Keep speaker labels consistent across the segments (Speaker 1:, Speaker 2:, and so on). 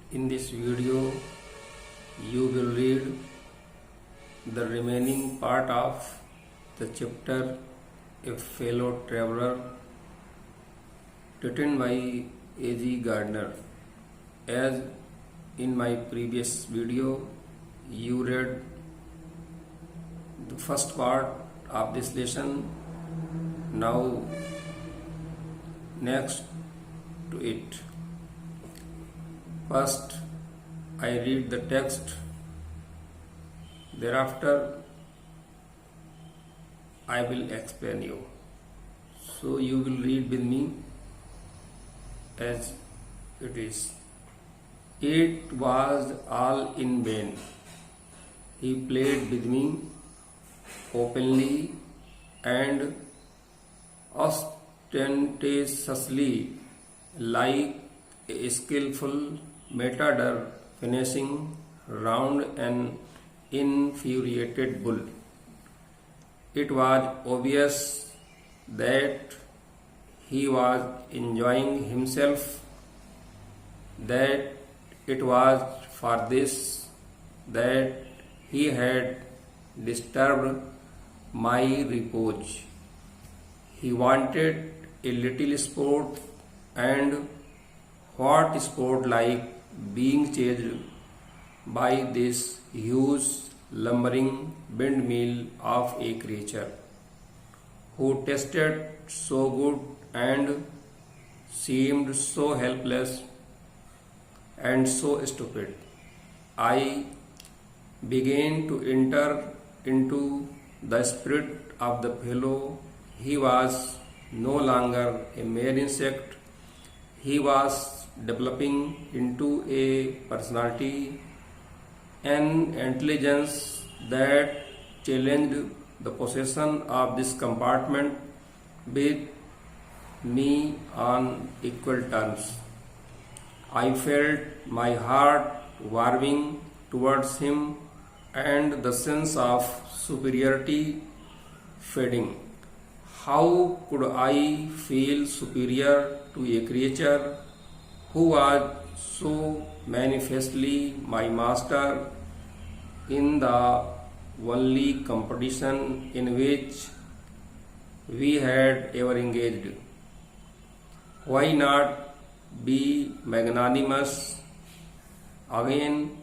Speaker 1: In this video, you will read the remaining part of the chapter A Fellow Traveler, written by A.G. Gardner. As in my previous video, you read the first part of this lesson. Now, next to it. First, I read the text. Thereafter, I will explain you. So you will read with me as it is. It was all in vain. He played with me openly and ostentatiously like a skillful matador finishing round an infuriated bull. It was obvious that he was enjoying himself, that it was for this that he had disturbed my repose. He wanted a little sport, and what sport like being chased by this huge lumbering windmill of a creature who tasted so good and seemed so helpless and so stupid. I began to enter into the spirit of the fellow. He was no longer a mere insect. He was developing into a personality, an intelligence that challenged the possession of this compartment with me on equal terms. I felt my heart warming towards him and the sense of superiority fading. How could I feel superior to a creature who was so manifestly my master in the only competition in which we had ever engaged? Why not be magnanimous? Again,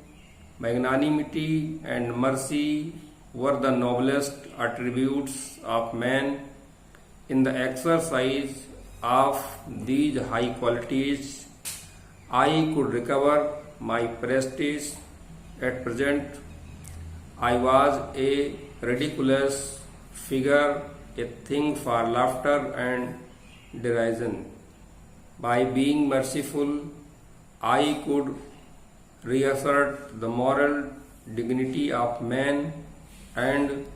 Speaker 1: magnanimity and mercy were the noblest attributes of man. In the exercise of these high qualities, I could recover my prestige. At present, I was a ridiculous figure, a thing for laughter and derision. By being merciful, I could reassert the moral dignity of man and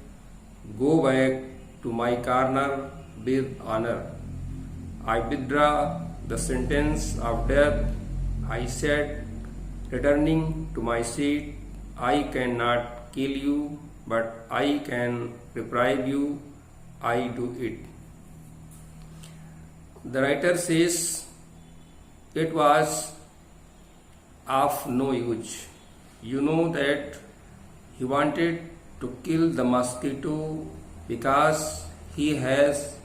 Speaker 1: go back to my corner with honor. I withdraw the sentence of death, I said, returning to my seat. I cannot kill you, but I can deprive you. I do it. The writer says it was of no use. You know that he wanted to kill the mosquito because he has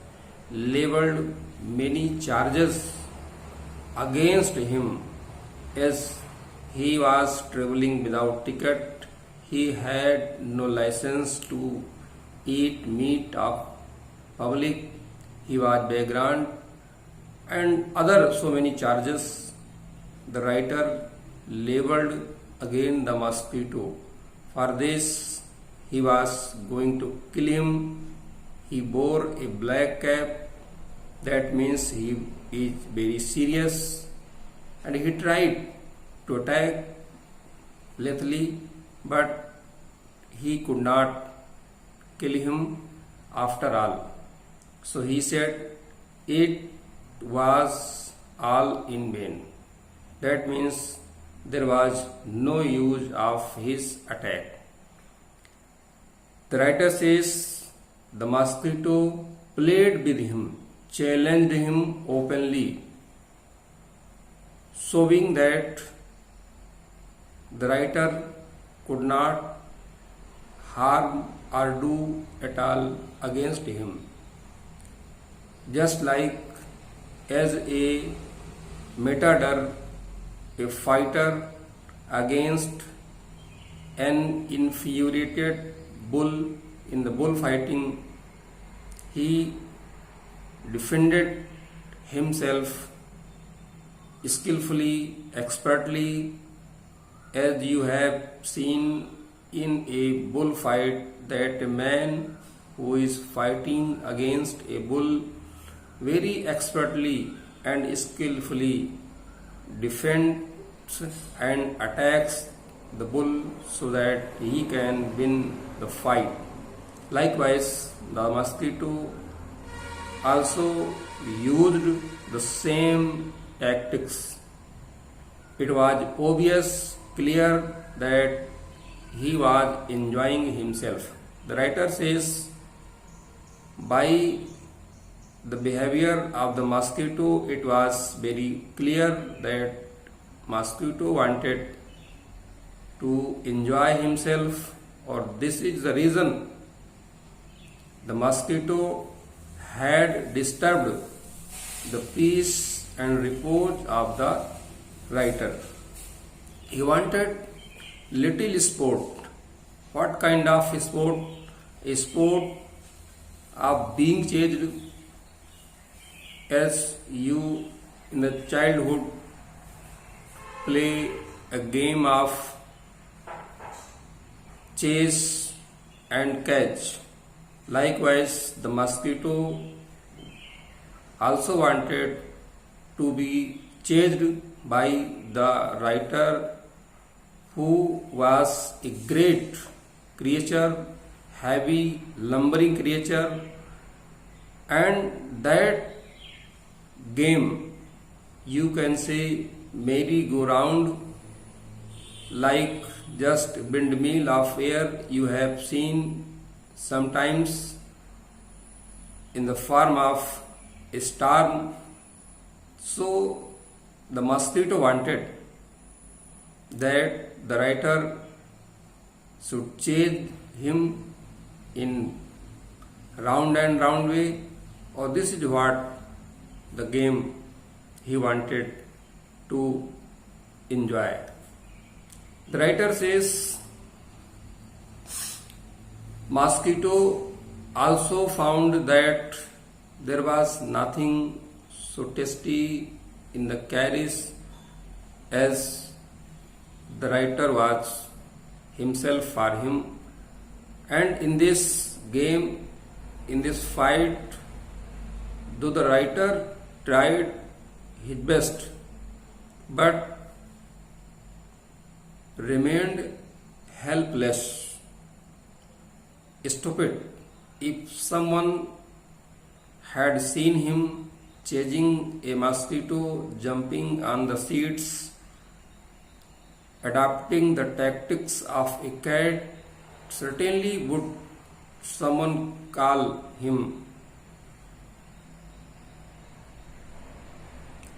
Speaker 1: leveled many charges against him. As he was traveling without ticket, he had no license to eat meat of public. He was vagrant and other so many charges. The writer leveled against the mosquito. For this, he was going to kill him. He bore a black cap. That means he is very serious, and he tried to attack lethally, but he could not kill him after all. So he said it was all in vain. That means there was no use of his attack. The writer says the mosquito played with him, challenged him openly, showing that the writer could not harm or do at all against him. Just like as a matador, a fighter against an infuriated bull in the bullfighting, he defended himself skillfully, expertly, as you have seen in a bullfight that a man who is fighting against a bull very expertly and skillfully defends and attacks the bull so that he can win the fight. Likewise, the mosquito also used the same tactics. It was obvious, clear that he was enjoying himself. The writer says, by the behavior of the mosquito, it was very clear that mosquito wanted to enjoy himself, or this is the reason the mosquito had disturbed the peace and repose of the writer. He wanted little sport. What kind of sport? A sport of being chased, as you in the childhood play a game of chase and catch. Likewise, the mosquito also wanted to be chased by the writer, who was a great creature, heavy, lumbering creature, and that game, you can say, merry-go-round, like just windmill of air you have seen sometimes in the form of a storm. So the mosquito wanted that the writer should chase him in round and round way, or this is what the game he wanted to enjoy. The writer says, mosquito also found that there was nothing so tasty in the carriage as the writer was himself for him. And in this game, in this fight, though the writer tried his best, but remained helpless, stupid. If someone had seen him chasing a mosquito, jumping on the seats, adopting the tactics of a cat, certainly would someone call him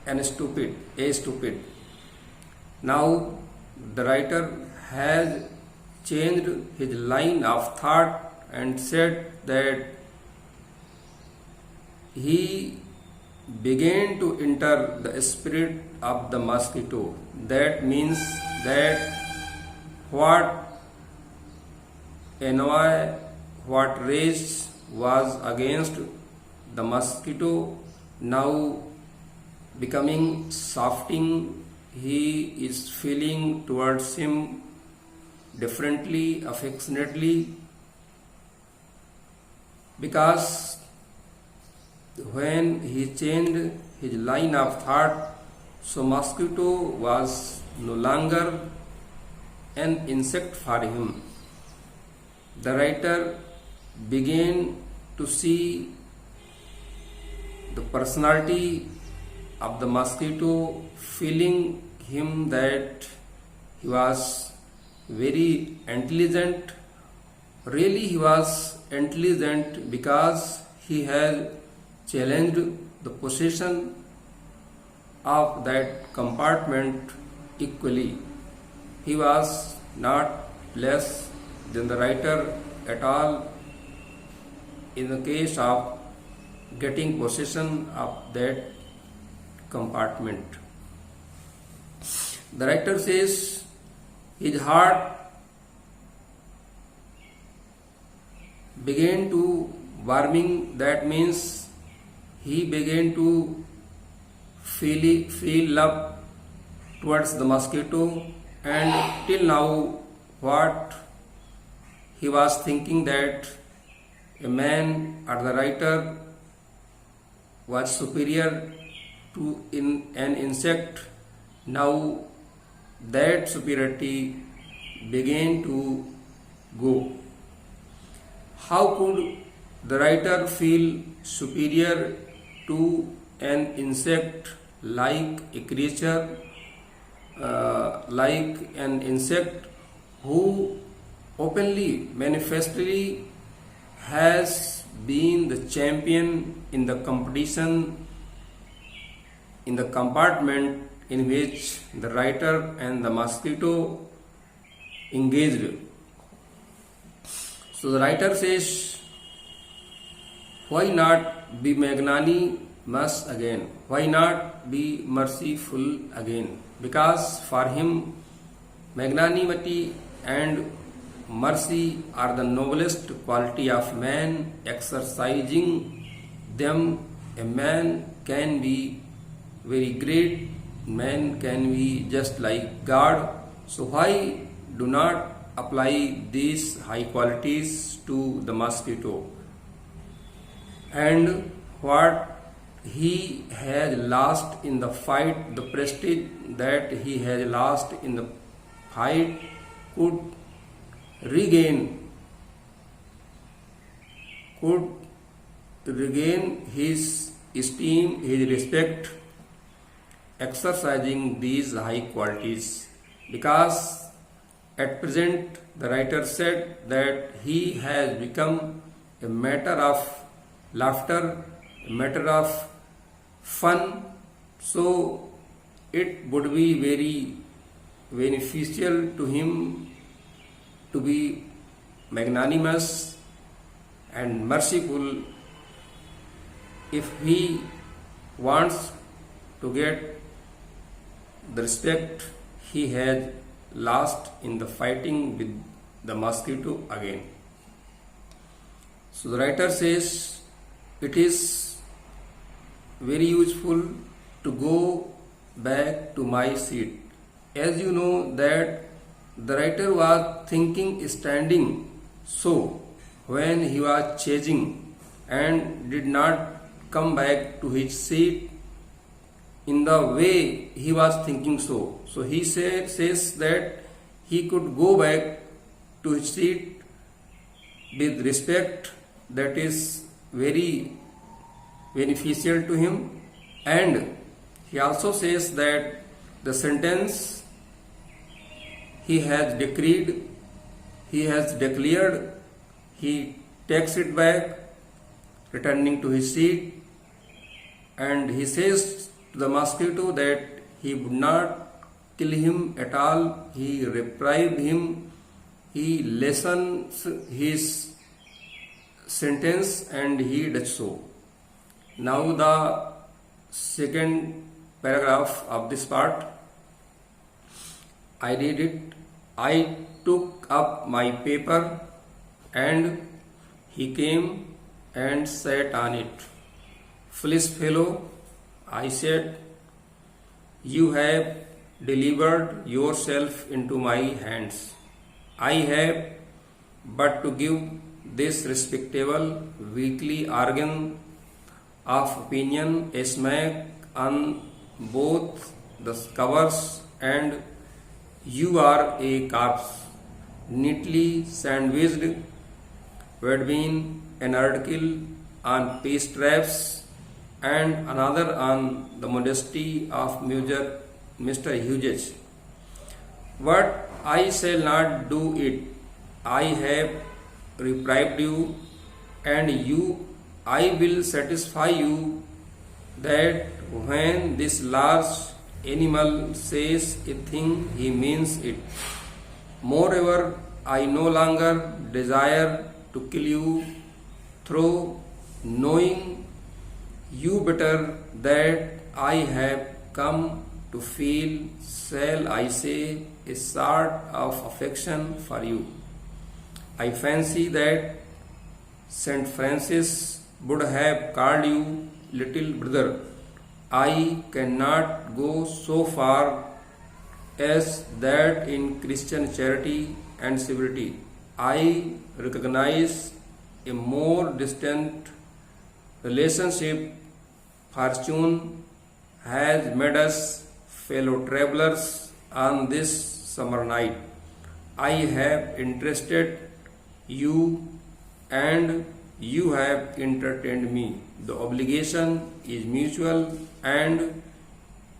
Speaker 1: a stupid. Now the writer has changed his line of thought and said that he began to enter the spirit of the mosquito. That means that what annoy, what rage was against the mosquito, now becoming softening, he is feeling towards him differently, affectionately, because when he changed his line of thought, so mosquito was no longer an insect for him. The writer began to see the personality of the mosquito, feeling him that he was very intelligent. Really, he was intelligent because he had challenged the possession of that compartment equally. he was not less than the writer at all in the case of getting possession of that compartment. The writer says his heart began to warming, that means he began to feel love towards the mosquito, and till now what he was thinking that a man or the writer was superior to an insect, now that superiority began to go. How could the writer feel superior to an insect, like a creature, like an insect who openly, manifestly has been the champion in the competition in the compartment in which the writer and the mosquito engaged? So the writer says, why not be magnanimous again? Why not be merciful again? Because for him, magnanimity and mercy are the noblest quality of man. Exercising them, a man can be very great, man can be just like God. So why do not apply these high qualities to the mosquito? And what he has lost in the fight, the prestige that he has lost in the fight, could regain his esteem, his respect, exercising these high qualities. Because at present the writer said that he has become a matter of laughter, a matter of fun, so it would be very beneficial to him to be magnanimous and merciful if he wants to get the respect he has lost in the fighting with the mosquito again. So the writer says it is very useful to go back to my seat. As you know that the writer was thinking standing, so when he was chasing and did not come back to his seat in the way he was thinking, so he says that he could go back to his seat with respect, that is very beneficial to him. And he also says that the sentence he has decreed, he has declared, he takes it back, returning to his seat, and he says to the mosquito that he would not kill him at all, he reprieved him, he lessens his sentence, and he does so. Now the second paragraph of this part, I read it. I took up my paper and he came and sat on it. Foolish fellow, I said, you have delivered yourself into my hands. I have but to give this respectable weekly organ of opinion a smack on both the covers, and you are a corpse neatly sandwiched between an article on peace traps and another on the modesty of Mr. Hughes. But I shall not do it. I have reprieved you, and I will satisfy you that when this large animal says a thing, he means it. Moreover, I no longer desire to kill you through knowing you better, that I have come to feel, shall I say, a sort of affection for you. I fancy that Saint Francis would have called you little brother. I cannot go so far as that in Christian charity and civility. I recognize a more distant relationship. Fortune has made us fellow travelers on this summer night. I have interested you and you have entertained me. The obligation is mutual and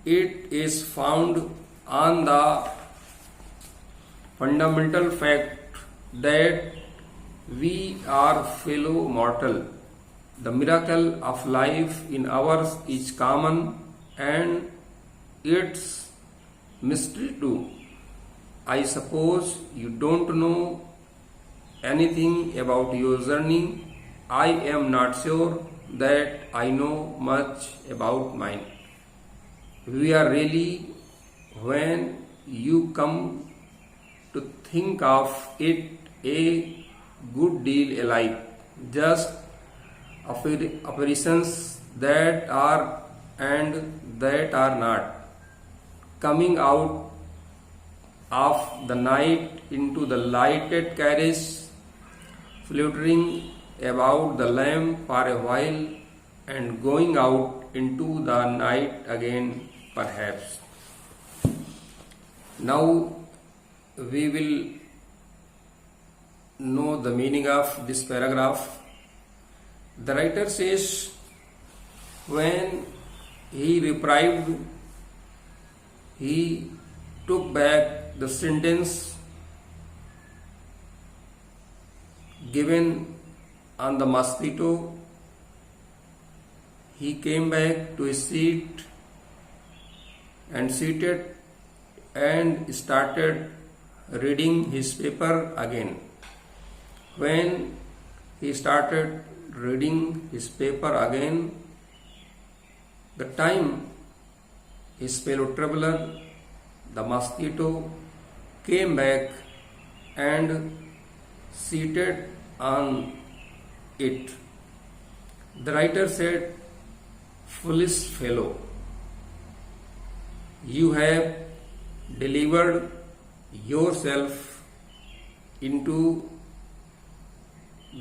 Speaker 1: it is found on the fundamental fact that we are fellow mortal. The miracle of life in ours is common and its mystery too. I suppose you don't know anything about your journey. I am not sure that I know much about mine. We are really, when you come to think of it, a good deal alike, just apparitions that are and that are not, coming out of the night into the lighted carriage, fluttering about the lamp for a while and going out into the night again, perhaps. Now we will know the meaning of this paragraph. The writer says, when he reprieved, he took back the sentence given on the mosquito. He came back to his seat and seated and started reading his paper again. When he started reading his paper again, the time his fellow traveler, the mosquito, came back and seated on it. The writer said, "Foolish fellow, you have delivered yourself into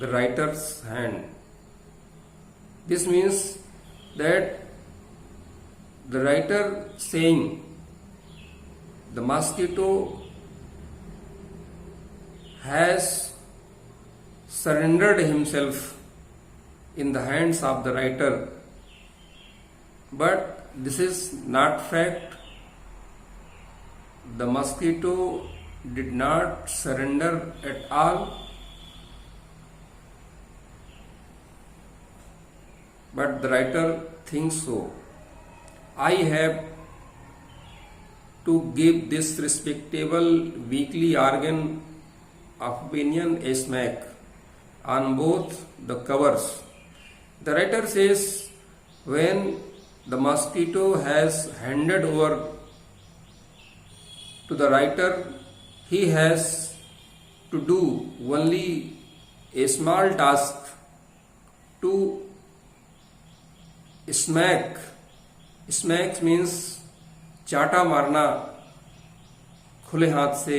Speaker 1: the writer's hand." This means that the writer saying the mosquito has surrendered himself in the hands of the writer, but this is not fact. The mosquito did not surrender at all, but the writer thinks so. I have to give this respectable weekly organ of opinion a smack on both the covers. The writer says, when the mosquito has handed over to the writer, he has to do only a small task, to smack. Smack means चाटा मारना खुले हाथ से,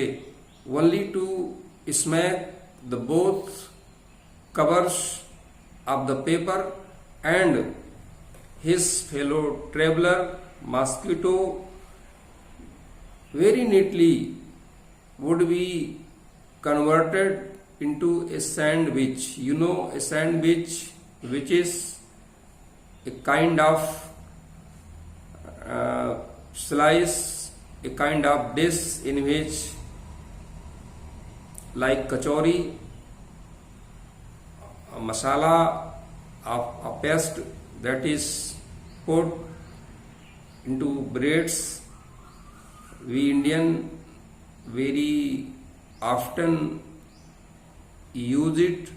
Speaker 1: only to smack the both covers of the paper, and his fellow traveler mosquito very neatly would be converted into a sandwich. You know, a sandwich, which is a kind of slice, a kind of dish in which, like kachori, a masala of a paste that is put into breads we Indian very often use it.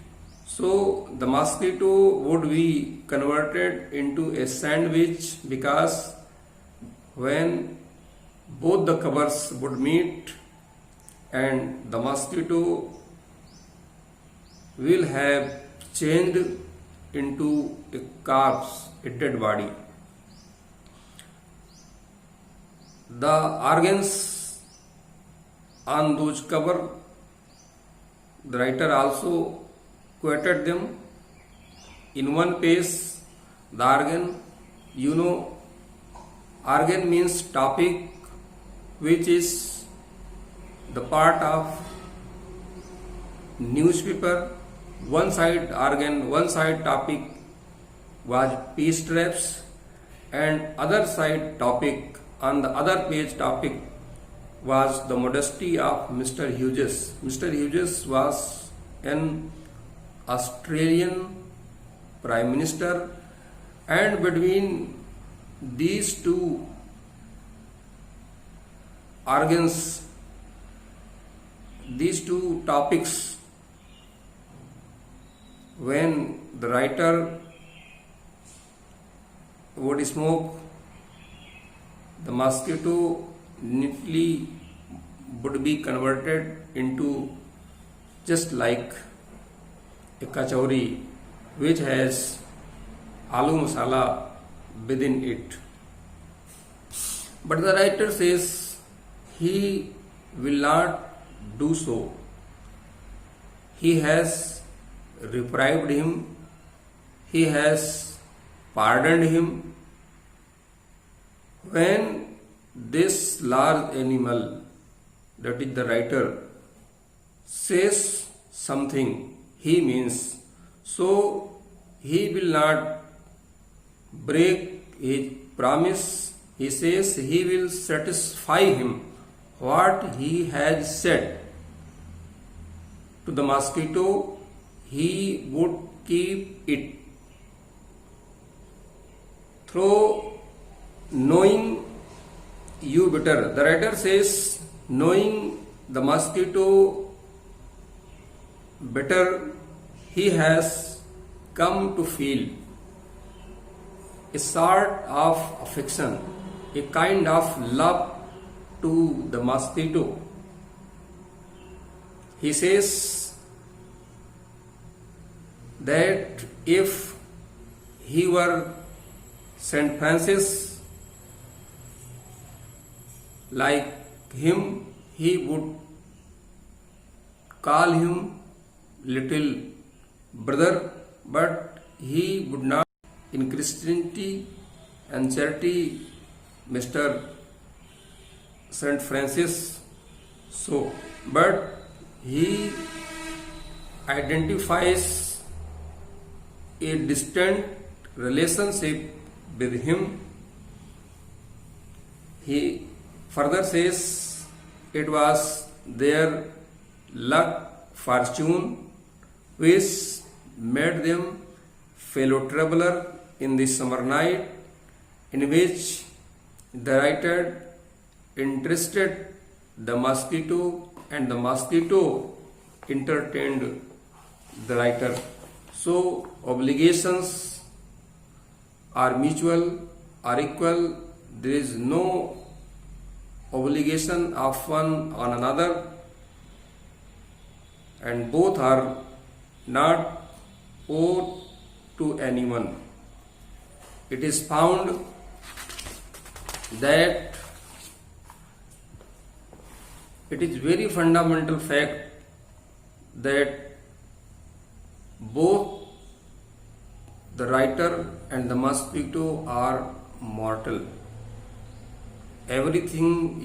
Speaker 1: So the mosquito would be converted into a sandwich, because when both the covers would meet and the mosquito will have changed into a corpse, a dead body. The organs on those cover, the writer also quoted them. In one page, the organ, organ means topic, which is the part of newspaper. One side organ, one side topic was peace traps, and other side topic on the other page topic was the modesty of Mr. Hughes. Mr. Hughes was an Australian Prime Minister, and between these two organs, these two topics, when the writer would smoke, the mosquito neatly would be converted into just like a kachori which has aloo masala within it. But the writer says he will not do so. He has reprived him, he has pardoned him. When this large animal, that is the writer, says something, he means, so he will not break his promise. He says he will satisfy him what he has said to the mosquito. He would keep it. Through knowing you better, the writer says, knowing the mosquito better, he has come to feel a sort of affection, a kind of love to the mosquito. He says that if he were St. Francis like him, he would call him little brother, but he would not. In Christianity and charity, Mr. St. Francis, so, but he identifies a distant relationship with him. He further says it was their luck, fortune, which made them fellow traveler in the summer night, in which the writer interested the mosquito and the mosquito entertained the writer. So obligations are mutual, are equal. There is no obligation of one on another, and both are not owed to anyone. It is found that it is very fundamental fact that both the writer and the mosquito are mortal. Everything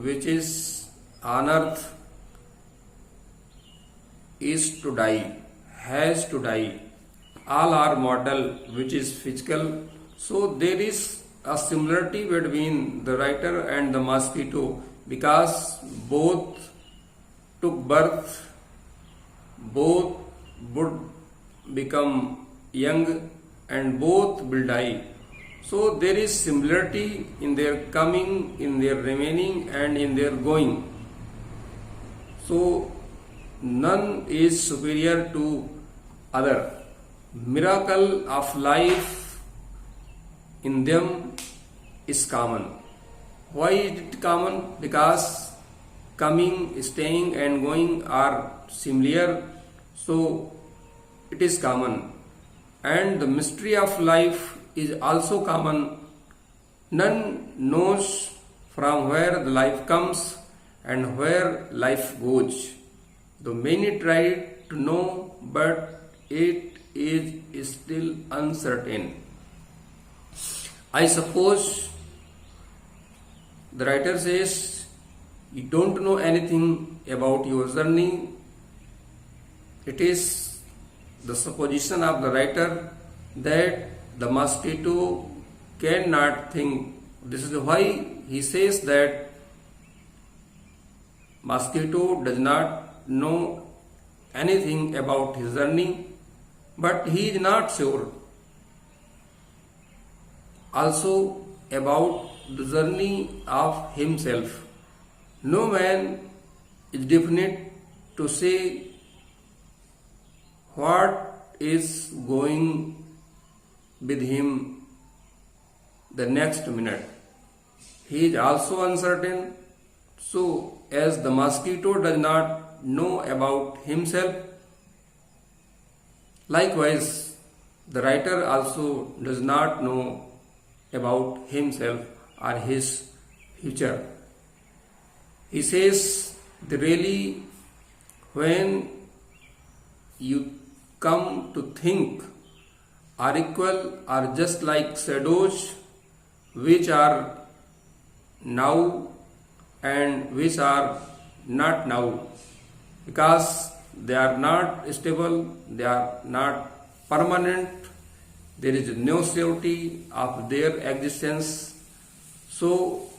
Speaker 1: which is on earth is to die, has to die. All are mortal, which is physical. So there is a similarity between the writer and the mosquito, because both took birth, both would become young, and both will die. So there is similarity in their coming, in their remaining, and in their going. So none is superior to other. Miracle of life in them is common. Why is it common? Because coming, staying, and going are similar, so it is common. And the mystery of life is also common. None knows from where the life comes and where life goes. Though many try to know, but it is still uncertain. I suppose the writer says, you don't know anything about your journey. It is the supposition of the writer that the mosquito cannot think. This is why he says that mosquito does not know anything about his journey, but he is not sure also about the journey of himself. No man is definite to say what is going with him the next minute. He is also uncertain. So, as the mosquito does not know about himself, likewise, the writer also does not know about himself or his future. He says, really, when you come to think, are equal or just like shadows which are now and which are not now, because they are not stable, they are not permanent, there is no surety of their existence. So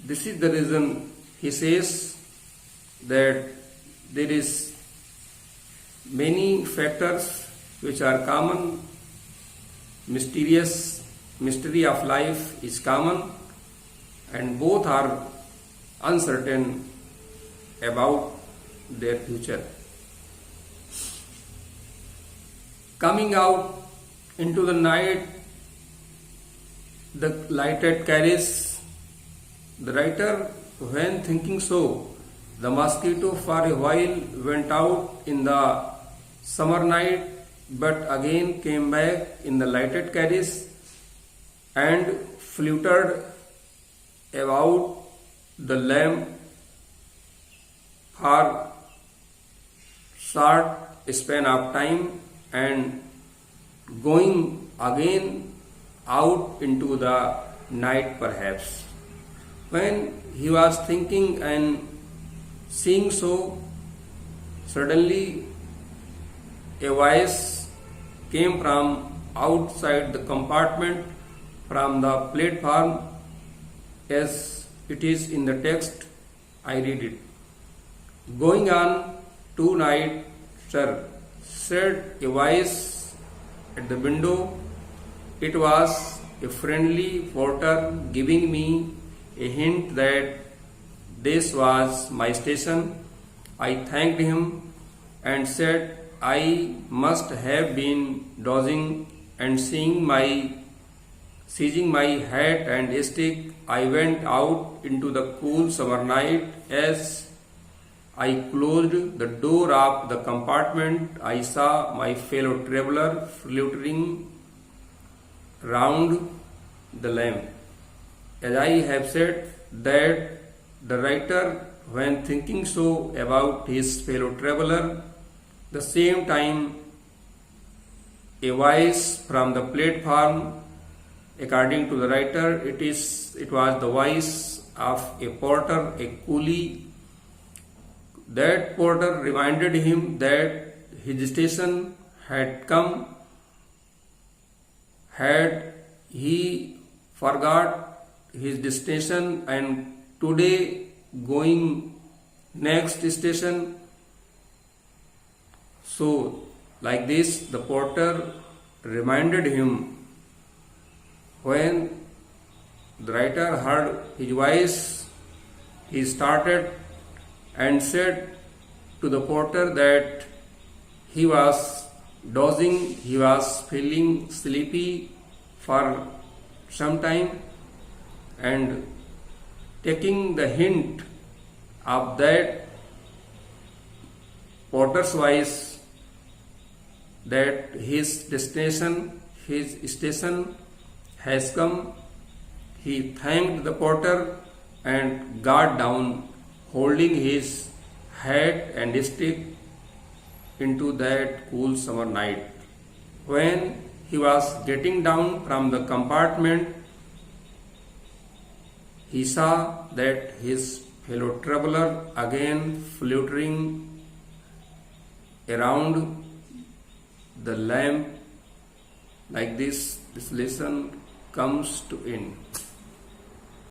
Speaker 1: this is the reason he says that there is many factors which are common. Mystery of life is common, and both are uncertain about their future. Coming out into the night, the lighted carriage, the writer, when thinking so, the mosquito for a while went out in the summer night, but again came back in the lighted carriage and fluttered about the lamp for short span of time and going again out into the night perhaps. When he was thinking and seeing so, suddenly a voice came from outside the compartment, from the platform, as it is in the text. I read it. Going on tonight, sir, said a voice at the window. It was a friendly porter giving me a hint that this was my station. I thanked him and said I must have been dozing, and seizing my hat and stick, I went out into the cool summer night. As I closed the door of the compartment, I saw my fellow traveler fluttering round the lamp. As I have said, that the writer, when thinking so about his fellow traveler, the same time a voice from the platform, according to the writer, it was the voice of a porter, a coolie. That porter reminded him that his station had come. Had he forgot his destination and today going next station? So like this, the porter reminded him When the writer heard his voice, he started and said to the porter that he was dozing, he was feeling sleepy for some time, and taking the hint of that porter's voice that his destination, his station has come, he thanked the porter and got down, holding his hat and stick into that cool summer night. When he was getting down from the compartment, he saw that his fellow traveler again fluttering around the lamp. Like this lesson comes to end.